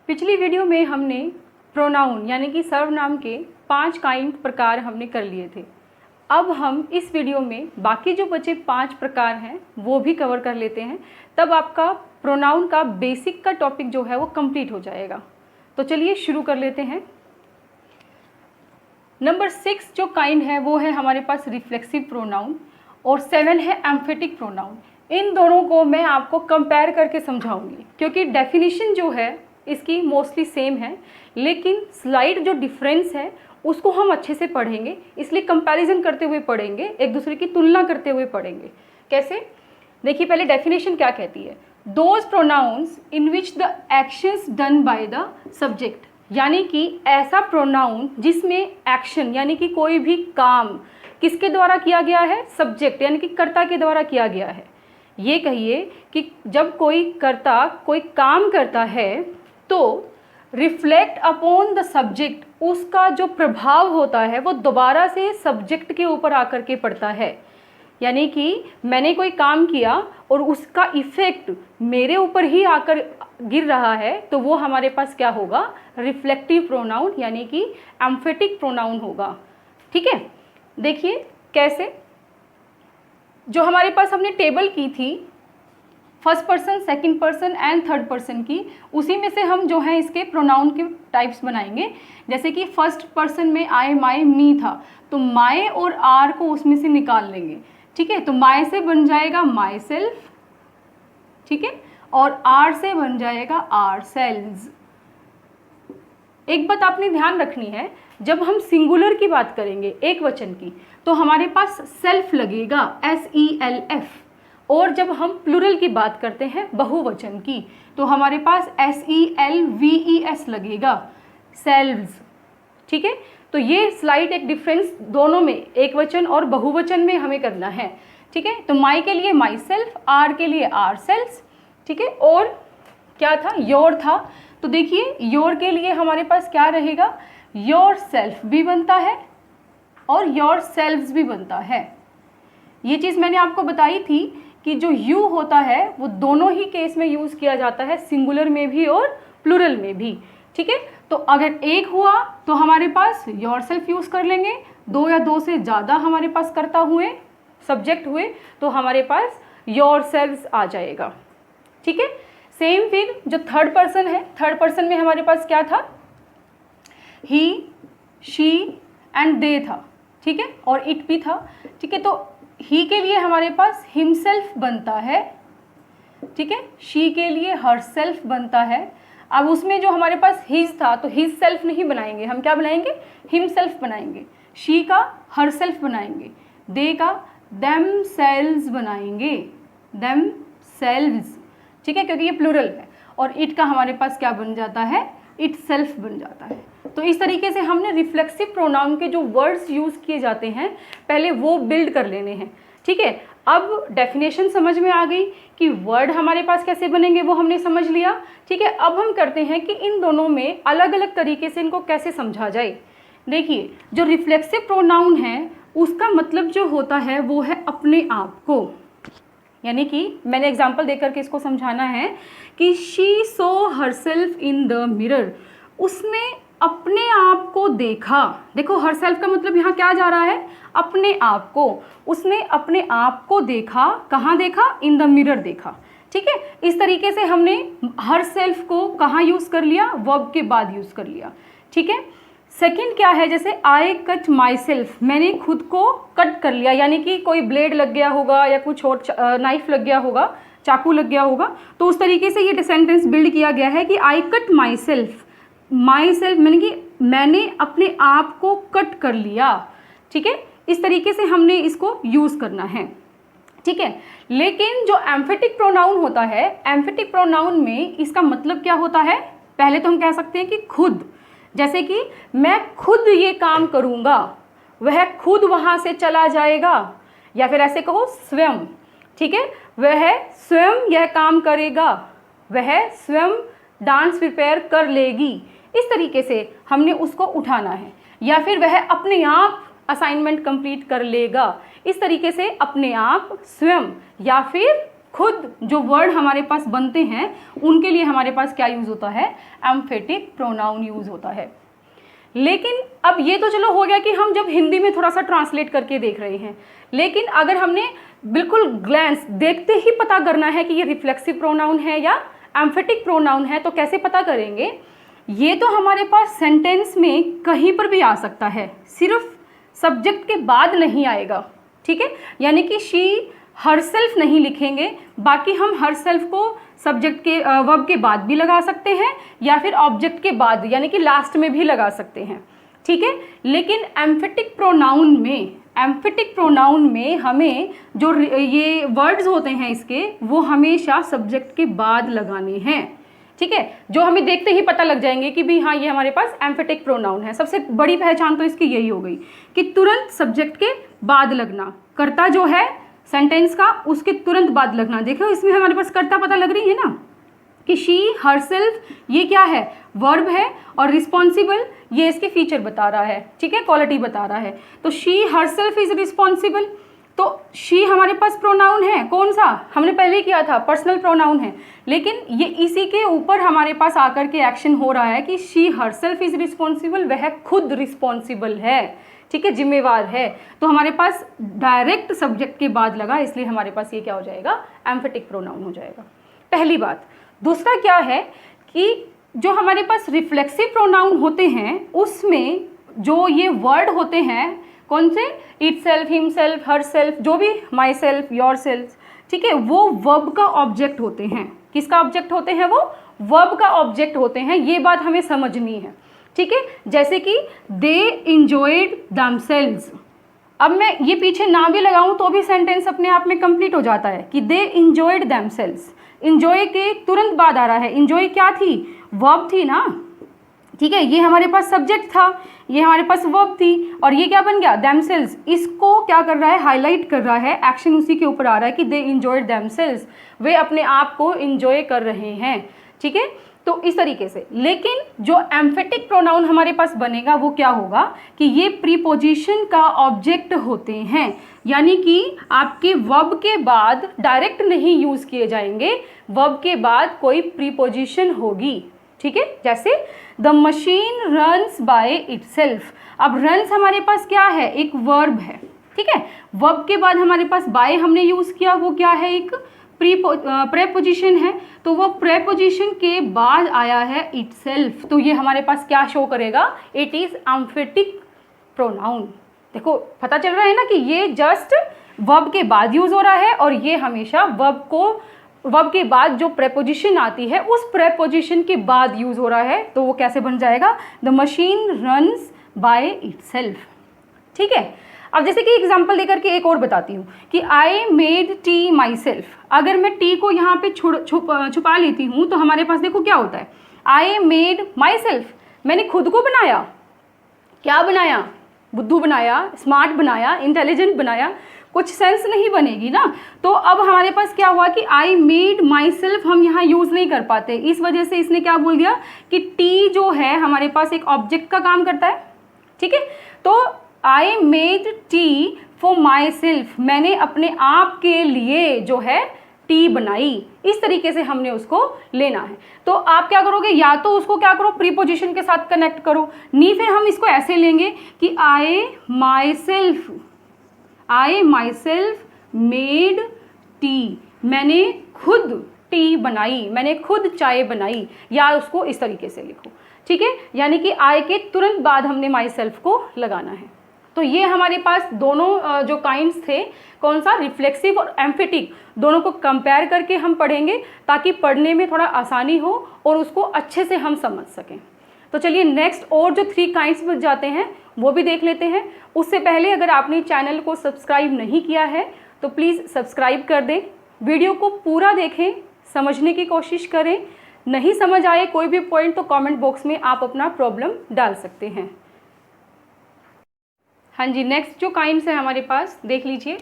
पिछली वीडियो में हमने प्रोनाउन यानी कि सर्वनाम के 5 प्रकार हमने कर लिए थे। अब हम इस वीडियो में बाकी जो बचे 5 प्रकार हैं वो भी कवर कर लेते हैं, तब आपका प्रोनाउन का बेसिक का टॉपिक जो है वो कंप्लीट हो जाएगा। तो चलिए शुरू कर लेते हैं। नंबर 6 जो काइंड है वो है हमारे पास रिफ्लेक्सिव प्रोनाउन और 7 है एम्फेटिक प्रोनाउन। इन दोनों को मैं आपको कंपेयर करके समझाऊंगी, क्योंकि डेफिनेशन जो है इसकी मोस्टली सेम है, लेकिन स्लाइड जो डिफरेंस है उसको हम अच्छे से पढ़ेंगे, इसलिए कंपैरिजन करते हुए पढ़ेंगे, एक दूसरे की तुलना करते हुए पढ़ेंगे। कैसे? देखिए पहले डेफिनेशन क्या कहती है। Those pronouns in which the actions done by the subject, यानी कि ऐसा प्रोनाउन जिसमें एक्शन यानी कि कोई भी काम किसके द्वारा किया गया है, सब्जेक्ट यानी कि कर्ता के द्वारा किया गया है। ये कहिए कि जब कोई कर्ता कोई काम करता है तो रिफ्लेक्ट अपॉन द सब्जेक्ट, उसका जो प्रभाव होता है वो दोबारा से सब्जेक्ट के ऊपर आकर के पड़ता है। यानी कि मैंने कोई काम किया और उसका इफेक्ट मेरे ऊपर ही आकर गिर रहा है, तो वो हमारे पास क्या होगा, रिफ्लेक्टिव प्रोनाउन यानी कि एम्फेटिक प्रोनाउन होगा। ठीक है, देखिए कैसे। जो हमारे पास हमने टेबल की थी first person, second person and third person की, उसी में से हम जो है इसके प्रोनाउन के टाइप्स बनाएंगे। जैसे कि फर्स्ट पर्सन में आई, माई, मी था, तो माई और आर को उसमें से निकाल लेंगे। ठीक है, तो माई से बन जाएगा माई सेल्फ, ठीक है, और आर से बन जाएगा आर सेल्व्स। एक बात आपने ध्यान रखनी है, जब हम सिंगुलर की बात करेंगे, एक वचन की, तो हमारे पास सेल्फ लगेगा, SELF, और जब हम प्लूरल की बात करते हैं बहुवचन की, तो हमारे पास SELVES लगेगा, सेल्व्स। ठीक है, तो ये स्लाइड एक डिफरेंस दोनों में, एक वचन और बहुवचन में हमें करना है। ठीक है, तो माई के लिए माई सेल्फ, आर के लिए आर सेल्स। ठीक है, और क्या था, योर था, तो देखिए योर के लिए हमारे पास क्या रहेगा, योर सेल्फ भी बनता है और योर सेल्व्स भी बनता है। ये चीज़ मैंने आपको बताई थी कि जो यू होता है वो दोनों ही केस में यूज़ किया जाता है, सिंगुलर में भी और प्लूरल में भी। ठीक है, तो अगर एक हुआ तो हमारे पास योर सेल्फ यूज़ कर लेंगे, दो या दो से ज़्यादा हमारे पास कर्ता हुए, सब्जेक्ट हुए, तो हमारे पास योर सेल्व्स आ जाएगा। ठीक है, सेम फिर जो थर्ड पर्सन है, थर्ड पर्सन में हमारे पास क्या था, ही, शी एंड दे था। ठीक है, और इट भी था। ठीक है, तो ही के लिए हमारे पास हिमसेल्फ बनता है। ठीक है, शी के लिए हर सेल्फ बनता है। अब उसमें जो हमारे पास हिज था, तो हिज सेल्फ नहीं बनाएंगे, हम क्या बनाएंगे, हिमसेल्फ बनाएंगे। शी का हर सेल्फ बनाएंगे, दे का देम सेल्व्स बनाएंगे, देम सेल्व्स। ठीक है, क्योंकि ये प्लूरल है। और इट का हमारे पास क्या बन जाता है, इट सेल्फ बन जाता है। तो इस तरीके से हमने रिफ्लेक्सिव प्रोनाउन के जो वर्ड्स यूज़ किए जाते हैं पहले वो बिल्ड कर लेने हैं। ठीक है, अब डेफिनेशन समझ में आ गई कि वर्ड हमारे पास कैसे बनेंगे, वो हमने समझ लिया। ठीक है, अब हम करते हैं कि इन दोनों में अलग अलग तरीके से इनको कैसे समझा जाए। देखिए, जो रिफ्लेक्सिव प्रोनाउन है उसका मतलब जो होता है वो है अपने आप को, यानी कि मैंने एग्जाम्पल देकर के इसको समझाना है कि she so herself in the mirror, उसने अपने आप को देखा। देखो हर सेल्फ का मतलब यहाँ क्या जा रहा है, अपने आप को। उसने अपने आप को देखा, कहाँ देखा, इन द मिरर देखा। ठीक है, इस तरीके से हमने हर सेल्फ को कहाँ यूज़ कर लिया, वर्ब के बाद यूज़ कर लिया। ठीक है, सेकंड क्या है, जैसे आई कट माई सेल्फ, मैंने खुद को कट कर लिया, यानी कि कोई ब्लेड लग गया होगा या कुछ और नाइफ लग गया होगा, चाकू लग गया होगा, तो उस तरीके से ये सेंटेंस बिल्ड किया गया है कि I cut my self, my self मैंने कि मैंने अपने आप को कट कर लिया। ठीक है, इस तरीके से हमने इसको यूज़ करना है। ठीक है, लेकिन जो एम्फेटिक प्रोनाउन होता है, एम्फेटिक प्रोनाउन में इसका मतलब क्या होता है, पहले तो हम कह सकते हैं कि खुद, जैसे कि मैं खुद ये काम करूँगा, वह खुद वहाँ से चला जाएगा, या फिर ऐसे कहो स्वयं। ठीक है, वह स्वयं यह काम करेगा, वह स्वयं डांस प्रिपेयर कर लेगी। इस तरीके से हमने उसको उठाना है, या फिर वह अपने आप असाइनमेंट कंप्लीट कर लेगा। इस तरीके से अपने आप, स्वयं, या फिर खुद जो वर्ड हमारे पास बनते हैं उनके लिए हमारे पास क्या यूज़ होता है, एम्फेटिक प्रोनाउन यूज़ होता है। लेकिन अब ये तो चलो हो गया कि हम जब हिंदी में थोड़ा सा ट्रांसलेट करके देख रहे हैं, लेकिन अगर हमने बिल्कुल ग्लैंस देखते ही पता करना है कि ये रिफ्लेक्सिव प्रोनाउन है या एम्फेटिक प्रोनाउन है, तो कैसे पता करेंगे? ये तो हमारे पास सेंटेंस में कहीं पर भी आ सकता है, सिर्फ सब्जेक्ट के बाद नहीं आएगा, ठीक है। यानी कि शी हरसेल्फ नहीं लिखेंगे, बाकी हम हरसेल्फ को सब्जेक्ट के वर्ब के बाद भी लगा सकते हैं या फिर ऑब्जेक्ट के बाद यानी कि लास्ट में भी लगा सकते हैं, ठीक है। लेकिन एम्फेटिक प्रोनाउन में हमें जो ये वर्ड्स होते हैं इसके, वो हमेशा सब्जेक्ट के बाद लगाने हैं, ठीक है। जो हमें देखते ही पता लग जाएंगे कि भी हाँ ये हमारे पास एम्फेटिक प्रोनाउन है। सबसे बड़ी पहचान तो इसकी यही हो गई कि तुरंत सब्जेक्ट के बाद लगना, कर्ता जो है सेंटेंस का उसके तुरंत बाद लगना। देखो इसमें हमारे पास कर्ता पता लग रही है ना कि शी हरसेल्फ, ये क्या है, वर्ब है, और रिस्पॉन्सिबल ये इसके फीचर बता रहा है, ठीक है, क्वालिटी बता रहा है। तो शी हरसेल्फ इज रिस्पॉन्सिबल, तो शी हमारे पास प्रोनाउन है, कौन सा हमने पहले किया था, पर्सनल प्रोनाउन है। लेकिन ये इसी के ऊपर हमारे पास आकर के एक्शन हो रहा है कि शी हरसेल्फ इज रिस्पॉन्सिबल, वह खुद रिस्पॉन्सिबल है, ठीक है, जिम्मेवार है। तो हमारे पास डायरेक्ट सब्जेक्ट के बाद लगा, इसलिए हमारे पास ये क्या हो जाएगा, एम्फेटिक प्रोनाउन हो जाएगा, पहली बात। दूसरा क्या है कि जो हमारे पास रिफ्लेक्सिव प्रोनाउन होते हैं उसमें जो ये वर्ड होते हैं, कौन से, इटसेल्फ, हिमसेल्फ, हरसेल्फ, जो भी, माई सेल्फ, योर सेल्फ, ठीक है, वो वर्ब का ऑब्जेक्ट होते हैं। किसका ऑब्जेक्ट होते हैं? वो वर्ब का ऑब्जेक्ट होते हैं। ये बात हमें समझनी है, ठीक है। जैसे कि दे इंजॉयड देमसेल्व्स, अब मैं ये पीछे ना भी लगाऊं तो भी सेंटेंस अपने आप में कंप्लीट हो जाता है कि दे इंजॉयड देमसेल्व्स। इंजॉय के तुरंत बाद आ रहा है, इंजॉय क्या थी, वर्ब थी ना, ठीक है, ये हमारे पास सब्जेक्ट था, ये हमारे पास वर्ब थी, और ये क्या बन गया, देमसेल्व्स। इसको क्या कर रहा है, हाईलाइट कर रहा है, एक्शन उसी के ऊपर आ रहा है कि दे इंजॉयड देमसेल्व्स, वे अपने आप को इंजॉय कर रहे हैं, ठीक है। तो इस तरीके से। लेकिन जो एम्फेटिक प्रोनाउन हमारे पास बनेगा वो क्या होगा कि ये प्रीपोजिशन का ऑब्जेक्ट होते हैं, यानी कि आपके वर्ब के बाद डायरेक्ट नहीं यूज किए जाएंगे, वर्ब के बाद कोई प्रीपोजिशन होगी, ठीक है। जैसे the machine runs by itself, अब रन्स हमारे पास क्या है, एक वर्ब है, ठीक है। वर्ब के बाद हमारे पास बाय हमने यूज किया, वो क्या है, एक प्रेपोजिशन है, तो वो प्रेपोजिशन के बाद आया है इटसेल्फ, तो ये हमारे पास क्या शो करेगा, इट इज एम्फेटिक प्रोनाउन। देखो पता चल रहा है ना कि ये जस्ट वर्ब के बाद यूज हो रहा है, और ये हमेशा वर्ब के बाद जो प्रेपोजिशन आती है उस प्रेपोजिशन के बाद यूज हो रहा है। तो वो कैसे बन जाएगा, the machine runs by itself, ठीक है। अब जैसे कि एग्जाम्पल देकर के एक और बताती हूँ कि I made tea my self. अगर मैं टी को यहाँ पे छुपा लेती हूँ तो हमारे पास देखो क्या होता है, आई मेड माई सेल्फ, मैंने खुद को बनाया। क्या बनाया, बुद्धू बनाया, स्मार्ट बनाया, इंटेलिजेंट बनाया, कुछ सेंस नहीं बनेगी ना। तो अब हमारे पास क्या हुआ कि आई मेड माई सेल्फ हम यहाँ यूज़ नहीं कर पाते, इस वजह से इसने क्या बोल दिया कि टी जो है हमारे पास एक ऑब्जेक्ट का काम करता है, ठीक है। तो I made tea for my self, मैंने अपने आप के लिए जो है टी बनाई, इस तरीके से हमने उसको लेना है। तो आप क्या करोगे, या तो उसको क्या करो, प्रीपोजिशन के साथ कनेक्ट करो, नहीं फिर हम इसको ऐसे लेंगे कि आई माई सेल्फ मेड टी, मैंने खुद टी बनाई, मैंने खुद चाय बनाई, या उसको इस तरीके से लिखो, ठीक है। यानी कि आई के तुरंत बाद हमने माई सेल्फ को लगाना है। तो ये हमारे पास दोनों जो काइंड्स थे, कौन सा, रिफ्लेक्सिव और एम्फेटिक, दोनों को कंपेयर करके हम पढ़ेंगे ताकि पढ़ने में थोड़ा आसानी हो और उसको अच्छे से हम समझ सकें। तो चलिए नेक्स्ट और जो 3 काइंड्स बच जाते हैं वो भी देख लेते हैं। उससे पहले अगर आपने चैनल को सब्सक्राइब नहीं किया है तो प्लीज़ सब्सक्राइब कर दें, वीडियो को पूरा देखें, समझने की कोशिश करें, नहीं समझ आए कोई भी पॉइंट तो कमेंट बॉक्स में आप अपना प्रॉब्लम डाल सकते हैं। हाँ जी, नेक्स्ट जो काइंड्स है हमारे पास देख लीजिए।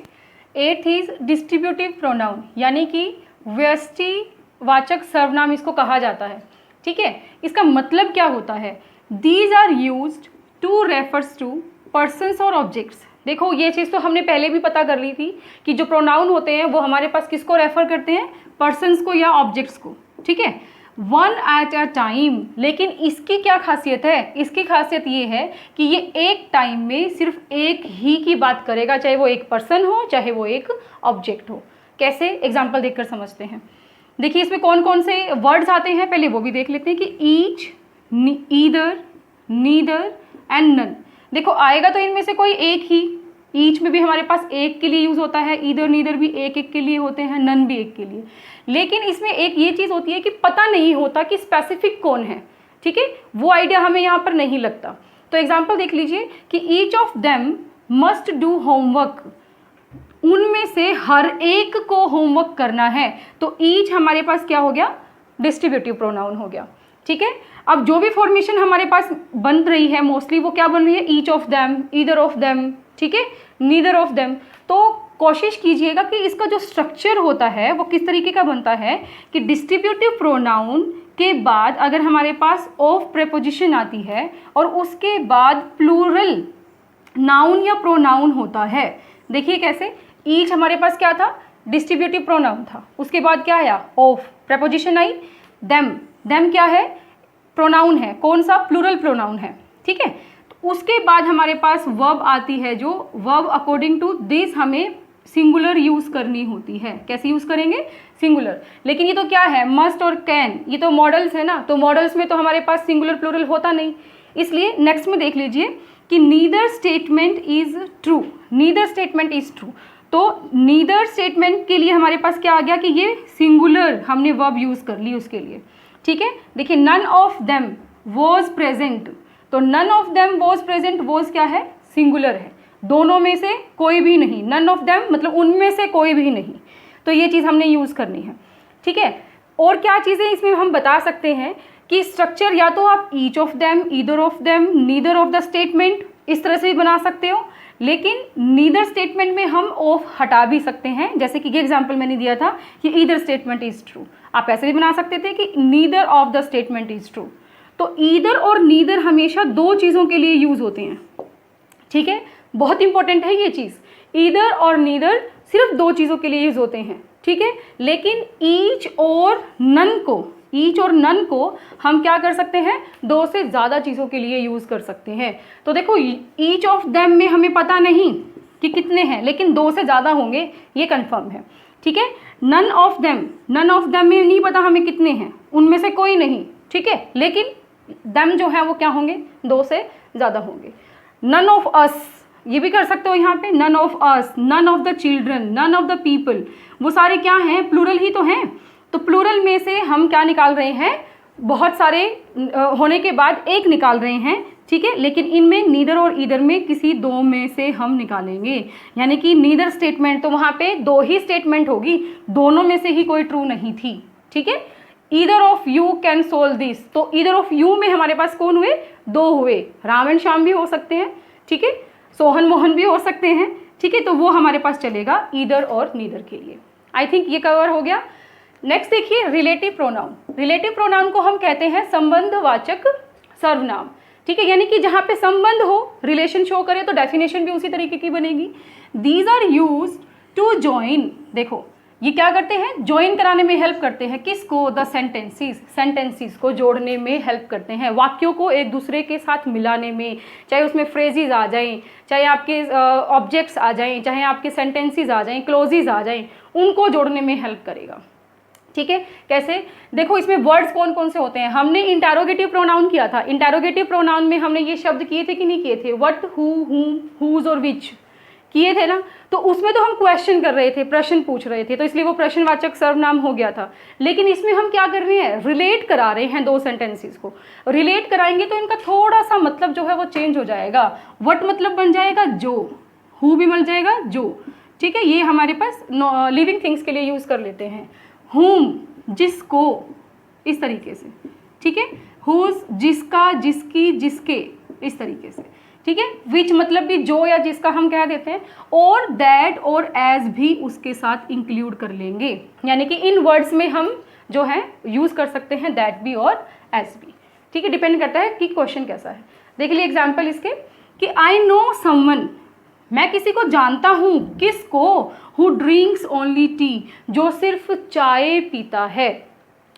8th इज डिस्ट्रीब्यूटिव प्रोनाउन, यानी कि व्यष्टिवाचक सर्वनाम इसको कहा जाता है, ठीक है। इसका मतलब क्या होता है, these are used to refers to persons और ऑब्जेक्ट्स, देखो ये चीज़ तो हमने पहले भी पता कर ली थी कि जो प्रोनाउन होते हैं वो हमारे पास किसको रेफर करते हैं, पर्सन्स को या ऑब्जेक्ट्स को, ठीक है, वन एट अ टाइम। लेकिन इसकी क्या खासियत है, इसकी खासियत ये है कि ये एक टाइम में सिर्फ एक ही की बात करेगा, चाहे वो एक पर्सन हो चाहे वो एक ऑब्जेक्ट हो। कैसे, एग्जाम्पल देखकर समझते हैं। देखिए इसमें कौन कौन से वर्ड्स आते हैं, पहले वो भी देख लेते हैं कि each, either, neither and none. देखो आएगा तो इनमें से कोई एक ही, ईच में भी हमारे पास एक के लिए यूज़ होता है, ईदर नीदर भी एक एक के लिए होते हैं, नन भी एक के लिए। लेकिन इसमें एक ये चीज़ होती है कि पता नहीं होता कि स्पेसिफिक कौन है, ठीक है, वो आइडिया हमें यहाँ पर नहीं लगता। तो एग्जाम्पल देख लीजिए कि each of them must do homework, उनमें से हर एक को होमवर्क करना है। तो ईच हमारे पास क्या हो गया, डिस्ट्रीब्यूटिव प्रोनाउन हो गया, ठीक है। अब जो भी फॉर्मेशन हमारे पास बन रही है मोस्टली वो क्या बन रही है, each of them, either of them, ठीक है, नीदर ऑफ देम। तो कोशिश कीजिएगा कि इसका जो स्ट्रक्चर होता है वो किस तरीके का बनता है कि डिस्ट्रीब्यूटिव प्रोनाउन के बाद अगर हमारे पास ऑफ प्रेपोजिशन आती है और उसके बाद प्लूरल नाउन या प्रोनाउन होता है। देखिए कैसे, ईच हमारे पास क्या था, डिस्ट्रीब्यूटिव प्रोनाउन था, उसके बाद क्या आया, of, preposition I, them, them क्या है, प्रोनाउन है, कौन सा, प्लूरल प्रोनाउन है, ठीक है। तो उसके बाद हमारे पास वर्ब आती है, जो वर्ब अकॉर्डिंग टू दिस हमें सिंगुलर यूज़ करनी होती है। कैसे यूज़ करेंगे, सिंगुलर। लेकिन ये तो क्या है, मस्ट और कैन, ये तो मॉडल्स है ना, तो मॉडल्स में तो हमारे पास सिंगुलर प्लूरल होता नहीं। इसलिए नेक्स्ट में देख लीजिए कि neither statement is true, neither statement is true. तो नीदर स्टेटमेंट के लिए हमारे पास क्या आ गया कि ये सिंगुलर हमने वर्ब यूज़ कर ली उसके लिए, ठीक है। देखिए none of them was present, तो none of them was present, was क्या है, सिंगुलर है, दोनों में से कोई भी नहीं, नन ऑफ देम मतलब उनमें से कोई भी नहीं। तो ये चीज़ हमने यूज़ करनी है, ठीक है। और क्या चीज़ें इसमें हम बता सकते हैं कि स्ट्रक्चर या तो आप each of them, either of them, neither of the statement इस तरह से भी बना सकते हो। लेकिन नीदर स्टेटमेंट में हम ऑफ हटा भी सकते हैं, जैसे कि ये एग्जाम्पल मैंने दिया था कि ईदर स्टेटमेंट इज ट्रू, आप ऐसे भी बना सकते थे कि neither of the statement is true. तो ईदर और नीदर हमेशा दो चीज़ों के लिए यूज़ होते हैं, ठीक है, बहुत इंपॉर्टेंट है ये चीज़। ईदर और नीदर सिर्फ दो चीज़ों के लिए यूज़ होते हैं, ठीक है। लेकिन ईच और नन को, ईच और नन को हम क्या कर सकते हैं, दो से ज़्यादा चीज़ों के लिए यूज़ कर सकते हैं। तो देखो ईच ऑफ देम में हमें पता नहीं कि कितने हैं, लेकिन दो से ज़्यादा होंगे ये कंफर्म है, ठीक है। None of them, none of them में नहीं पता हमें कितने हैं, उनमें से कोई नहीं, ठीक है, लेकिन देम जो है वो क्या होंगे, दो से ज़्यादा होंगे। नन ऑफ अस, ये भी कर सकते हो यहाँ पे, none of us, none of the children, none of the people, वो सारे क्या हैं, प्लूरल ही तो हैं। तो प्लूरल में से हम क्या निकाल रहे हैं, बहुत सारे होने के बाद एक निकाल रहे हैं, ठीक है। लेकिन इनमें नीदर और ईदर में किसी दो में से हम निकालेंगे, यानी कि नीदर स्टेटमेंट, तो वहाँ पे दो ही स्टेटमेंट होगी, दोनों में से ही कोई ट्रू नहीं थी, ठीक है। Either of you can solve this, तो ईदर ऑफ यू में हमारे पास कौन हुए, दो हुए, राम एंड श्याम भी हो सकते हैं, ठीक है, सोहन मोहन भी हो सकते हैं, ठीक है। तो वो हमारे पास चलेगा ईदर और नीदर के लिए। आई थिंक ये कवर हो गया। नेक्स्ट देखिए रिलेटिव प्रोनाउन। रिलेटिव प्रोनाउन को हम कहते हैं संबंधवाचक सर्वनाम, ठीक है, यानी कि जहाँ पे संबंध हो, रिलेशन शो करे, तो डेफिनेशन भी उसी तरीके की बनेगी। These are used to join, देखो ये क्या करते हैं, ज्वाइन कराने में हेल्प करते हैं, किसको, द सेंटेंसीज, सेंटेंसीज को जोड़ने में हेल्प करते हैं, वाक्यों को एक दूसरे के साथ मिलाने में, चाहे उसमें फ्रेजेज आ जाएं, चाहे आपके ऑब्जेक्ट्स आ जाएं, चाहे आपके सेंटेंसीज आ जाएं, क्लोजेज आ जाएं, उनको जोड़ने में हेल्प करेगा, ठीक है। कैसे, देखो इसमें वर्ड्स कौन कौन से होते हैं, हमने इंटेरोगेटिव प्रोनाउन किया था, इंटेरोगेटिव प्रोनाउन में हमने ये शब्द किए थे कि नहीं किए थे, व्हाट, हु, हुम, हुज और विच, किए थे ना। तो उसमें तो हम क्वेश्चन कर रहे थे, प्रश्न पूछ रहे थे, तो इसलिए वो प्रश्नवाचक सर्वनाम हो गया था। लेकिन इसमें हम क्या कर रहे हैं, रिलेट करा रहे हैं दो सेंटेंसेस को। रिलेट कराएंगे तो इनका थोड़ा सा मतलब जो है वो चेंज हो जाएगा। व्हाट मतलब बन जाएगा जो, हु भी बन जाएगा जो, ठीक है। ये हमारे पास लिविंग थिंग्स के लिए यूज़ कर लेते हैं। हुम जिसको, इस तरीके से, ठीक है। हुज जिसका, जिसकी, जिसके, इस तरीके से, ठीक है। विच मतलब भी जो या जिसका हम कह देते हैं, और दैट और एज भी उसके साथ इंक्लूड कर लेंगे, यानी कि इन वर्ड्स में हम जो है यूज़ कर सकते हैं दैट भी और एज भी, ठीक है। डिपेंड करता है कि क्वेश्चन कैसा है। देख लिए एग्जाम्पल इसके कि आई नो समवन, मैं किसी को जानता हूँ, किसको? हु ड्रिंक्स ओनली टी, जो सिर्फ चाय पीता है।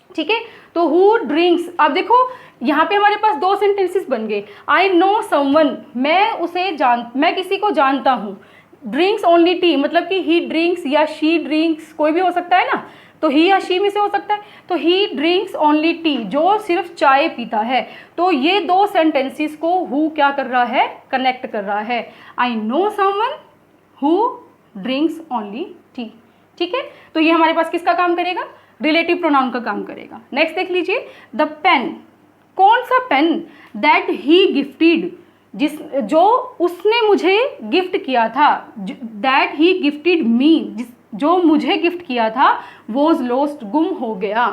ठीक है, तो हु ड्रिंक्स, अब देखो यहाँ पे हमारे पास दो सेंटेंसेस बन गए। आई नो समवन, मैं किसी को जानता हूँ। ड्रिंक्स ओनली टी मतलब कि ही ड्रिंक्स या शी ड्रिंक्स, कोई भी हो सकता है ना, तो ही या शी में से हो सकता है। तो ही ड्रिंक्स ओनली टी, जो सिर्फ चाय पीता है। तो ये दो सेंटेंसेस को हु क्या कर रहा है? कनेक्ट कर रहा है। I know someone who drinks only T. ठीक है, तो ये हमारे पास किसका काम करेगा? रिलेटिव प्रोनाउन का काम करेगा। नेक्स्ट देख लीजिए, द पेन, कौन सा पेन? दैट ही गिफ्टेड, जो उसने मुझे गिफ्ट किया था। दैट ही गिफ्टेड मी, जो मुझे गिफ्ट किया था, वॉज लॉस्ट, गुम हो गया।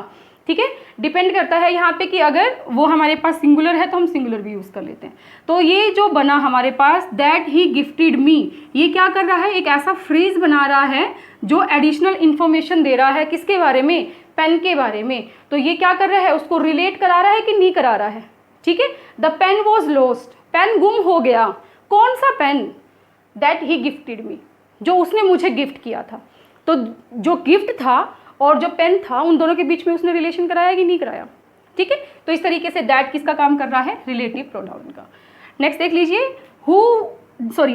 ठीक है, डिपेंड करता है यहाँ पे कि अगर वो हमारे पास सिंगुलर है तो हम सिंगुलर भी यूज़ कर लेते हैं। तो ये जो बना हमारे पास दैट ही गिफ्टेड मी, ये क्या कर रहा है? एक ऐसा फ्रेज बना रहा है जो एडिशनल इंफॉर्मेशन दे रहा है किसके बारे में? पेन के बारे में। तो ये क्या कर रहा है? उसको रिलेट करा रहा है कि नहीं करा रहा है? ठीक है, the pen was lost, pen गुम हो गया। कौन सा pen? That he gifted me, जो उसने मुझे गिफ्ट किया था। तो जो गिफ्ट था और जो पेन था, उन दोनों के बीच में उसने रिलेशन कराया कि नहीं कराया? ठीक है, तो इस तरीके से दैट किसका काम कर रहा है? रिलेटिव प्रोनाउन का। नेक्स्ट देख लीजिए,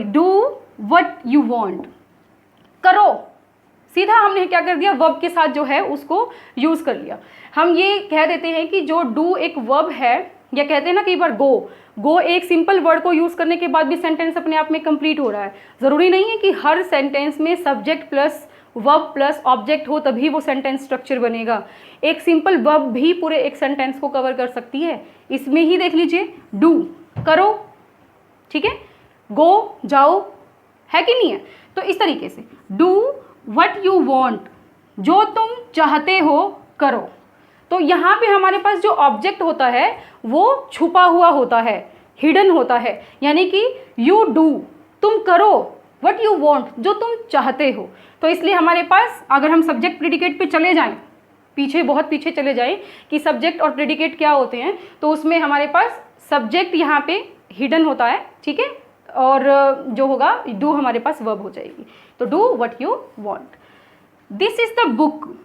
डू व्हाट यू वांट, करो, सीधा हमने क्या कर दिया? वर्ब के साथ जो है उसको यूज कर लिया। हम ये कह देते हैं कि जो डू एक वर्ब है, या कहते हैं ना कई बार गो एक सिंपल वर्ड को यूज करने के बाद भी सेंटेंस अपने आप में कंप्लीट हो रहा है। जरूरी नहीं है कि हर सेंटेंस में subject plus verb plus object हो तभी वो सेंटेंस स्ट्रक्चर बनेगा। एक सिंपल वर्ब भी पूरे एक सेंटेंस को कवर कर सकती है। इसमें ही देख लीजिए, डू करो, ठीक है, गो जाओ, है कि नहीं है? तो इस तरीके से डू व्हाट यू वांट, जो तुम चाहते हो करो। तो यहाँ पे हमारे पास जो ऑब्जेक्ट होता है वो छुपा हुआ होता है, हिडन होता है, यानी कि यू डू, तुम करो, व्हाट यू वांट, जो तुम चाहते हो। तो इसलिए हमारे पास अगर हम सब्जेक्ट प्रेडिकेट पे चले जाएं, पीछे बहुत पीछे चले जाएं कि सब्जेक्ट और प्रेडिकेट क्या होते हैं, तो उसमें हमारे पास सब्जेक्ट यहाँ पे हिडन होता है, ठीक है, और जो होगा डू हमारे पास वर्ब हो जाएगी। तो do what you want. This is the book,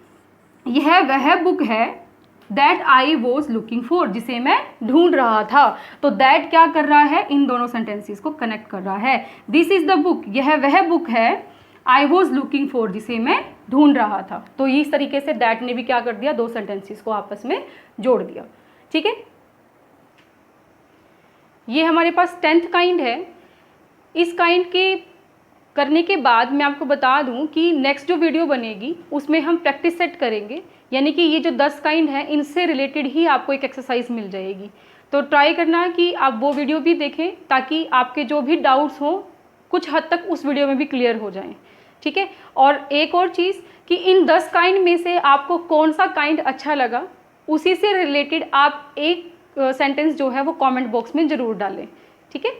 यह वह बुक है that I was looking for, जिसे मैं ढूंढ रहा था। तो दैट क्या कर रहा है? इन दोनों सेंटेंसेस को कनेक्ट कर रहा है। दिस इज द बुक, यह वह बुक है, आई वॉज लुकिंग फॉर, जिसे मैं ढूंढ रहा था। तो इस तरीके से दैट ने भी क्या कर दिया? दो सेंटेंसेस को आपस में जोड़ दिया। ठीक है, ये हमारे पास 10th काइंड है। इस काइंड के करने के बाद मैं आपको बता दूं कि नेक्स्ट जो वीडियो बनेगी उसमें हम प्रैक्टिस सेट करेंगे, यानी कि ये जो 10 काइंड है इनसे रिलेटेड ही आपको एक एक्सरसाइज मिल जाएगी। तो ट्राई करना कि आप वो वीडियो भी देखें ताकि आपके जो भी डाउट्स हों कुछ हद तक उस वीडियो में भी क्लियर हो जाएं। ठीक है, और एक और चीज़ कि इन 10 काइंड में से आपको कौन सा काइंड अच्छा लगा, उसी से रिलेटेड आप एक सेंटेंस जो है वो कमेंट बॉक्स में ज़रूर डालें। ठीक है,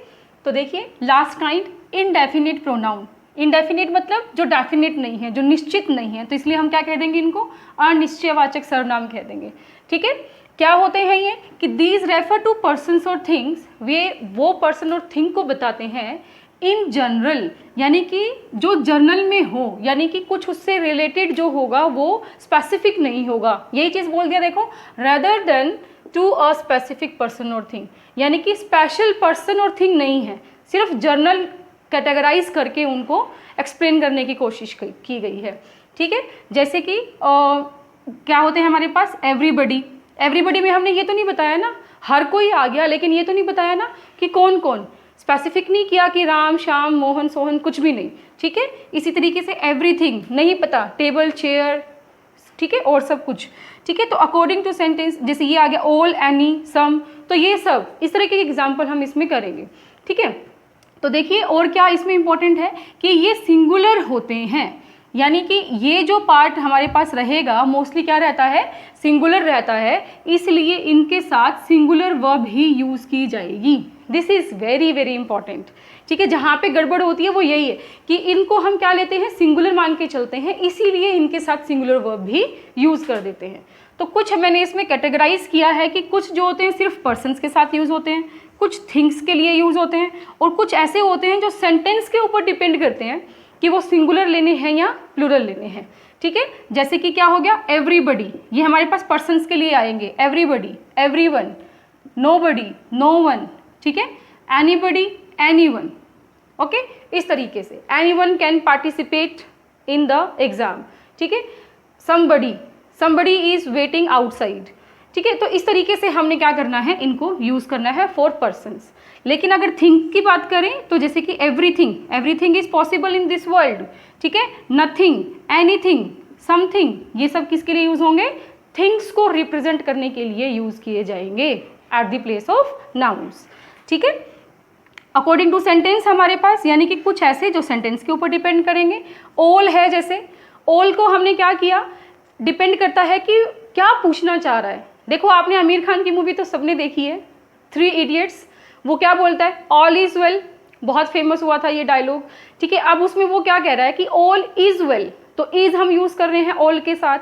तो देखिए last kind indefinite pronoun. Indefinite मतलब जो डेफिनिट नहीं है, जो निश्चित नहीं है, तो इसलिए हम क्या कह देंगे? इनको अनिश्चयवाचक सर्वनाम कह देंगे। ठीक है, क्या होते हैं ये कि दीज रेफर टू पर्सन्स और थिंग्स, वे वो पर्सन और थिंग को बताते हैं इन जनरल, यानी कि जो जनरल में हो, यानी कि कुछ उससे रिलेटेड जो होगा वो स्पेसिफिक नहीं होगा। यही चीज़ बोल दिया देखो, rather than to a specific person और थिंग, यानी कि स्पेशल पर्सन और थिंग नहीं है, सिर्फ जनरल कैटेगराइज करके उनको एक्सप्लेन करने की कोशिश की गई है। ठीक है, जैसे कि क्या होते हैं हमारे पास? एवरीबडी। एवरीबडी में हमने ये तो नहीं बताया ना हर कोई आ गया, लेकिन ये तो नहीं बताया ना कि कौन कौन, स्पेसिफिक नहीं किया कि राम श्याम मोहन सोहन, कुछ भी नहीं। ठीक है, इसी तरीके से एवरीथिंग नहीं पता, टेबल चेयर, ठीक है, और सब कुछ। ठीक है, तो अकॉर्डिंग टू सेंटेंस, जैसे ये आ गया ऑल, एनी, सम, तो ये सब इस तरह के एग्जाम्पल हम इसमें करेंगे। ठीक है, तो देखिए और क्या इसमें इंपॉर्टेंट है कि ये सिंगुलर होते हैं, यानी कि ये जो पार्ट हमारे पास रहेगा मोस्टली क्या रहता है? सिंगुलर रहता है, इसलिए इनके साथ सिंगुलर वर्ब ही यूज़ की जाएगी। This is very very important. ठीक है, जहाँ पे गड़बड़ होती है वो यही है कि इनको हम क्या लेते हैं? सिंगुलर मान के चलते हैं, इसीलिए इनके साथ सिंगुलर वर्ब भी यूज़ कर देते हैं। तो कुछ मैंने इसमें कैटेगराइज किया है कि कुछ जो होते हैं सिर्फ पर्सन्स के साथ यूज़ होते हैं, कुछ थिंग्स के लिए यूज़ होते हैं, और कुछ ऐसे होते हैं जो सेंटेंस के ऊपर डिपेंड करते हैं कि वो सिंगुलर लेने हैं या प्लूरल लेने हैं। ठीक है, जैसे कि क्या हो गया, एवरीबडी, ये हमारे पास पर्सन्स के लिए आएंगे, everybody, everyone, nobody, no one, ठीक है, एनीबडी, एनीवन, ओके, इस तरीके से anyone can participate in the exam, ठीक है, somebody, somebody is waiting outside, ठीक है। तो इस तरीके से हमने क्या करना है, इनको यूज़ करना है फॉर पर्सन्स। लेकिन अगर थिंग की बात करें तो जैसे कि everything, everything is possible in this world, ठीक है, नथिंग, एनीथिंग, समथिंग, ये सब किसके लिए यूज़ होंगे, थिंग्स को रिप्रेजेंट करने के लिए यूज़ किए जाएंगे at the place of nouns, ठीक है। अकॉर्डिंग टू सेंटेंस हमारे पास, यानी कि कुछ ऐसे जो सेंटेंस के ऊपर डिपेंड करेंगे। ऑल है, जैसे ऑल को हमने क्या किया, डिपेंड करता है कि क्या पूछना चाह रहा है। देखो आपने आमिर खान की मूवी तो सबने देखी है, 3 इडियट्स, वो क्या बोलता है, ऑल इज़ वेल, बहुत फेमस हुआ था ये डायलॉग, ठीक है। अब उसमें वो क्या कह रहा है कि ऑल इज़ वेल, तो इज़ हम यूज़ कर रहे हैं ऑल के साथ।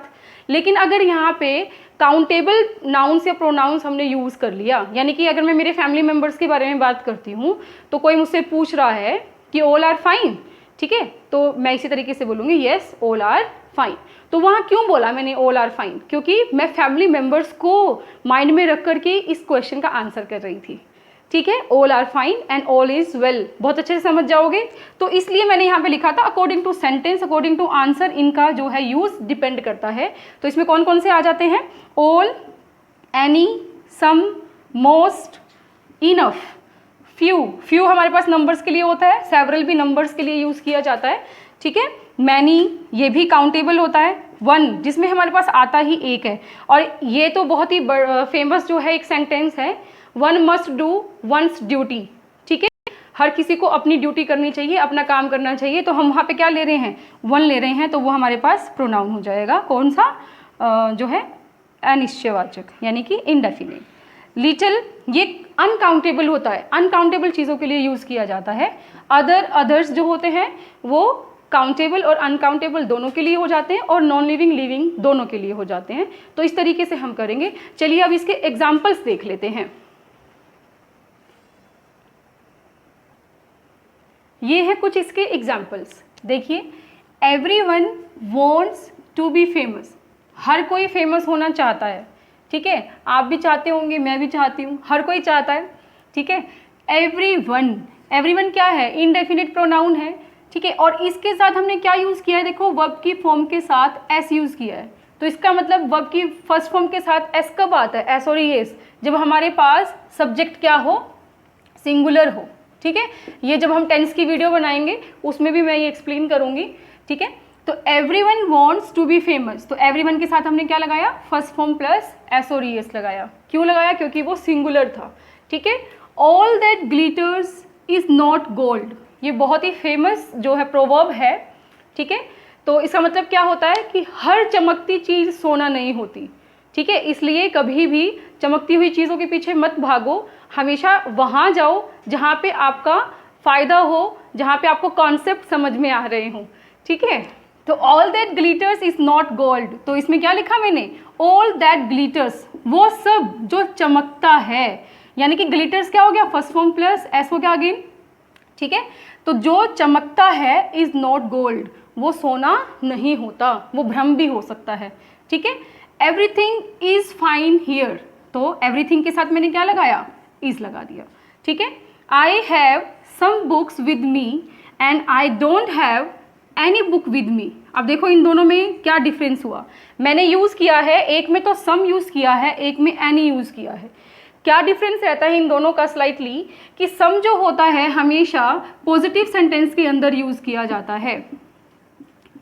लेकिन अगर यहाँ पे काउंटेबल नाउन्स या प्रोनाउंस हमने यूज़ कर लिया, यानी कि अगर मैं मेरे फैमिली मेम्बर्स के बारे में बात करती हूँ तो कोई मुझसे पूछ रहा है कि ऑल आर फाइन, ठीक है, तो मैं इसी तरीके से बोलूँगी येस ऑल आर फाइन। तो वहाँ क्यों बोला मैंने ऑल आर फाइन, क्योंकि मैं फैमिली मेम्बर्स को माइंड में रख करके इस क्वेश्चन का आंसर कर रही थी, ठीक है। All are fine and all is well, बहुत अच्छे से समझ जाओगे। तो इसलिए मैंने यहाँ पे लिखा था according to sentence, according to answer, इनका जो है यूज़ डिपेंड करता है। तो इसमें कौन कौन से आ जाते हैं, ऑल, एनी, सम, मोस्ट, इनफ, फ्यू, फ्यू हमारे पास नंबर्स के लिए होता है, सेवरल भी नंबर्स के लिए यूज़ किया जाता है, ठीक है। मैनी, ये भी काउंटेबल होता है। वन, जिसमें हमारे पास आता ही एक है, और ये तो बहुत ही फेमस जो है एक सेंटेंस है, one must do once duty, ठीक है, हर किसी को अपनी ड्यूटी करनी चाहिए, अपना काम करना चाहिए। तो हम वहाँ पे क्या ले रहे हैं, वन ले रहे हैं, तो वो हमारे पास प्रोनाउन हो जाएगा कौन सा, जो है अनिश्चयवाचक, यानी कि इनडेफिनिट। लिटिल, ये अनकाउंटेबल होता है, अनकाउंटेबल चीज़ों के लिए यूज़ किया जाता है। अदर, अदर्स जो होते हैं वो काउंटेबल और अनकाउंटेबल दोनों के लिए हो जाते हैं, और नॉन लिविंग, लिविंग दोनों के लिए हो जाते हैं। तो इस तरीके से हम करेंगे। चलिए अब इसके एग्जाम्पल्स देख लेते हैं। ये है कुछ इसके एग्जाम्पल्स, देखिए, everyone wants to be famous, हर कोई फेमस होना चाहता है, ठीक है, आप भी चाहते होंगे, मैं भी चाहती हूँ, हर कोई चाहता है, ठीक है। एवरीवन, एवरीवन क्या है, इनडेफिनिट प्रोनाउन है, ठीक है, और इसके साथ हमने क्या यूज़ किया है, देखो वर्ब की फॉर्म के साथ एस यूज़ किया है। तो इसका मतलब वर्ब की फर्स्ट फॉर्म के साथ एस कब आता है, एस और एस, जब हमारे पास सब्जेक्ट क्या हो, सिंगुलर हो, ठीक है। ये जब हम टेंस की वीडियो बनाएंगे उसमें भी मैं ये एक्सप्लेन करूँगी, ठीक है। तो everyone wants to be famous, तो एवरीवन के साथ हमने क्या लगाया, फर्स्ट फॉर्म प्लस एस और एस लगाया। क्यों लगाया, क्योंकि वो सिंगुलर था, ठीक है। All that glitters is not gold, ये बहुत ही फेमस जो है प्रोवर्ब है, ठीक है। तो इसका मतलब क्या होता है कि हर चमकती चीज़ सोना नहीं होती, ठीक है। इसलिए कभी भी चमकती हुई चीज़ों के पीछे मत भागो, हमेशा वहाँ जाओ जहाँ पे आपका फ़ायदा हो, जहाँ पे आपको कॉन्सेप्ट समझ में आ रहे हों, ठीक है। तो all that glitters is not gold, तो इसमें क्या लिखा मैंने, ऑल दैट ग्लिटर्स, वो सब जो चमकता है, यानी कि ग्लिटर्स क्या हो गया, फर्स्ट फॉर्म प्लस एस हो गया अगेन, ठीक है। तो जो चमकता है इज़ नॉट गोल्ड, वो सोना नहीं होता, वो भ्रम भी हो सकता है, ठीक है। एवरीथिंग इज़ फाइन हियर, तो एवरीथिंग के साथ मैंने क्या लगाया, इज़ लगा दिया, ठीक है। I have some books with me and I don't have any book with me. अब देखो इन दोनों में क्या डिफरेंस हुआ, मैंने यूज़ किया है, एक में तो सम यूज़ किया है, एक में एनी यूज़ किया है। क्या डिफरेंस रहता है इन दोनों का स्लाइटली, कि सम जो होता है हमेशा पॉजिटिव सेंटेंस के अंदर यूज़ किया जाता है,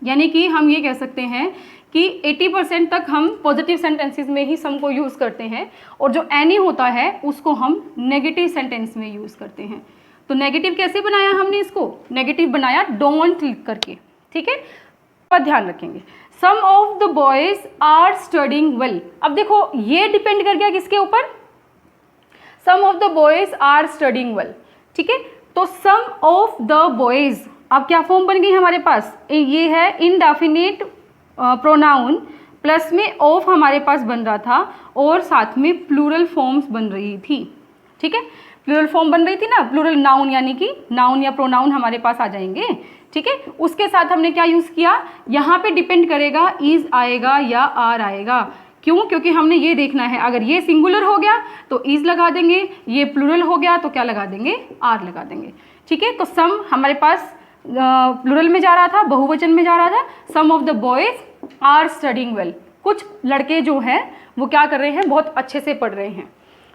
यानी कि हम ये कह सकते हैं कि 80% तक हम पॉजिटिव सेंटेंसेस में ही सम को यूज़ करते हैं, और जो एनी होता है उसको हम नेगेटिव सेंटेंस में यूज़ करते हैं। तो नेगेटिव कैसे बनाया हमने, इसको नेगेटिव बनाया डोंट लिख करके, ठीक है, पर ध्यान रखेंगे। Some of the boys are studying well, अब देखो ये डिपेंड कर गया किसके ऊपर, some of the boys are studying well, ठीक है। तो सम ऑफ द बॉयज, अब क्या फॉर्म बन गई हमारे पास, ये है इनडेफिनिट प्रोनाउन प्लस में ऑफ हमारे पास बन रहा था और साथ में प्लूरल फॉर्म्स बन रही थी। ठीक है, प्लूरल फॉर्म बन रही थी ना, प्लूरल नाउन यानी कि नाउन या प्रोनाउन हमारे पास आ जाएंगे। ठीक है, उसके साथ हमने क्या यूज़ किया, यहाँ पे डिपेंड करेगा इज आएगा या आर आएगा। क्यों? क्योंकि हमने ये देखना है, अगर ये सिंगुलर हो गया तो इज लगा देंगे, ये प्लूरल हो गया तो क्या लगा देंगे, आर लगा देंगे। ठीक है, तो सम हमारे पास प्लूरल में जा रहा था, बहुवचन में जा रहा था। Some of the boys are studying well, कुछ लड़के जो हैं वो क्या कर रहे हैं, बहुत अच्छे से पढ़ रहे हैं।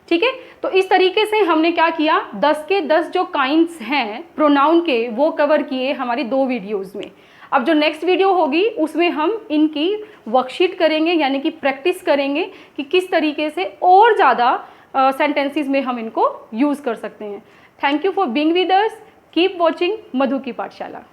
ठीक है, तो इस तरीके से हमने क्या किया, 10 के 10 जो काइंड्स हैं प्रोनाउन के वो कवर किए हमारी 2 वीडियोज़ में। अब जो नेक्स्ट वीडियो होगी उसमें हम इनकी वर्कशीट करेंगे, यानी कि प्रैक्टिस करेंगे कि किस तरीके से और ज़्यादा सेंटेंसेस में हम इनको यूज़ कर सकते हैं। Thank you for being with us, keep watching Madhu की पाठशाला।